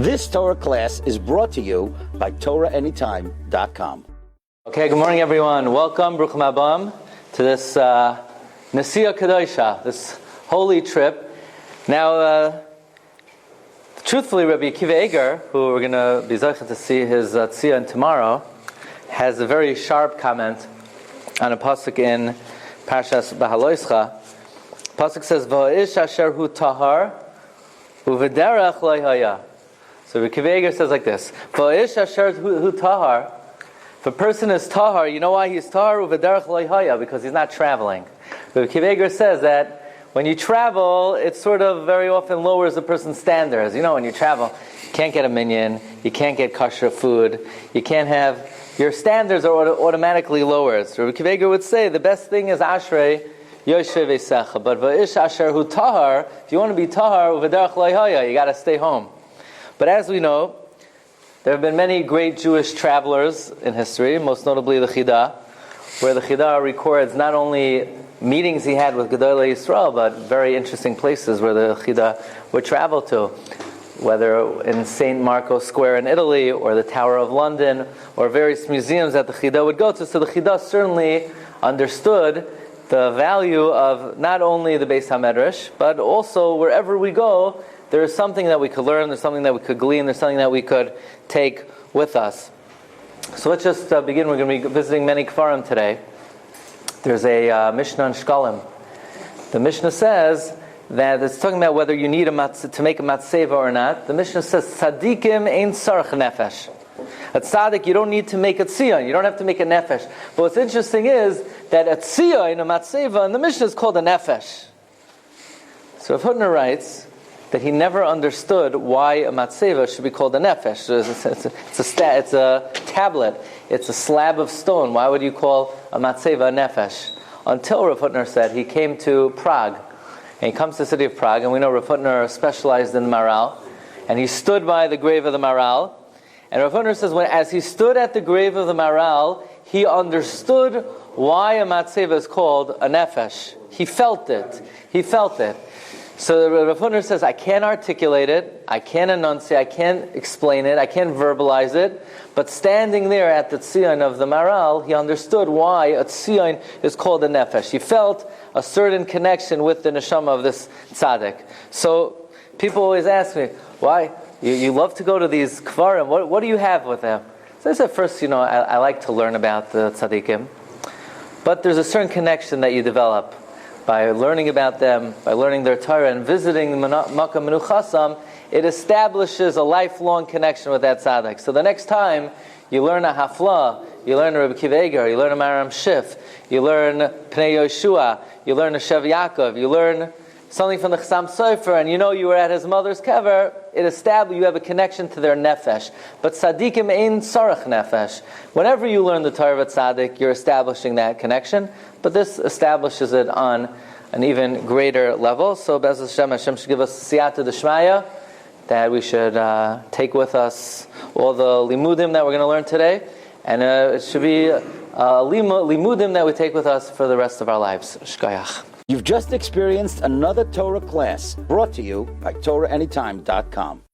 This Torah class is brought to you by TorahAnytime.com. Okay, good morning everyone. Welcome, Bruchim Abam, to this Nesiya Kedosha, this holy trip. Now, truthfully, Rabbi Akiva Eger, who we're going to be zeichet to see his tzia tomorrow, has a very sharp comment on a pasuk in Parsha Bahaloischa. Pasuk says, "V'ha'ish asher hu tahar u'v'derech lo haya." So Rabbi Akiva Eger says like this: "V'ha'ish asher hu tahar." If a person is tahar, you know why he's tahar? U'v'derech lo haya, because he's not traveling. Rabbi Akiva Eger says that when you travel, it sort of very often lowers a person's standards. You know, when you travel, you can't get a minyan, you can't get kosher food, you can't have, your standards are automatically lowered. So Rabbi Akiva Eger would say the best thing is ashrei yoshev eisecha, but v'ish asher hu tahar, if you want to be tahar, u'v'derech lo haya, you got to stay home. But as we know, there have been many great Jewish travelers in history, most notably the Chida, where the Chida records not only meetings he had with Gedolei Yisrael, but very interesting places where the Chida would travel to, whether in St. Marco Square in Italy, or the Tower of London, or various museums that the Chida would go to. So the Chida certainly understood the value of not only the Beis HaMedrash, but also wherever we go, there is something that we could learn, there's something that we could glean, there's something that we could take with us. So let's just begin. We're going to be visiting many Kfarim today. There's a Mishnah in Shkalim. The Mishnah says that it's talking about whether you need to make a matzeva or not. The Mishnah says, Tzadikim ein sarach nefesh. A tzaddik, you don't need to make a tzion. You don't have to make a nefesh. But what's interesting is that a tzion, a matzeva, in the Mishnah is called a nefesh. So Rav Hutner writes that he never understood why a matzeva should be called a nefesh. It's a tablet. It's a slab of stone. Why would you call a matzeva a nefesh? Until Rav Hutner said he came to Prague. And he comes to the city of Prague, and we know Rav Hutner specialized in the Maral. And he stood by the grave of the Maral. And Rav Hutner says, as he stood at the grave of the Maral, he understood why a matzeva is called a nefesh. He felt it. He felt it. So Rav Hutner says, I can't articulate it, I can't enunciate, I can't explain it, I can't verbalize it, but standing there at the tzion of the Maral, he understood why a tzion is called a nefesh. He felt a certain connection with the neshama of this tzaddik. So people always ask me, why? You love to go to these kfarim, what do you have with them? So I said, first, I like to learn about the tzaddikim, but there's a certain connection that you develop by learning about them, by learning their Torah and visiting Makkah Menuchasam. It establishes a lifelong connection with that tzaddik. So the next time you learn a Hafla, you learn a Rabbi Akiva Eger, you learn a Maram Shif, you learn Pnei Yoshua, you learn a Shev Yaakov, you learn something from the Chassam Sofer, and you were at his mother's kever, it establishes you have a connection to their nefesh. But tzadikim ein sarach nefesh. Whenever you learn the Torah of a tzaddik, you're establishing that connection. But this establishes it on an even greater level. So Be'ez Hashem should give us siyata d'shmaya, that we should take with us all the limudim that we're going to learn today, and it should be limudim that we take with us for the rest of our lives. Shkayach. You've just experienced another Torah class brought to you by TorahAnytime.com.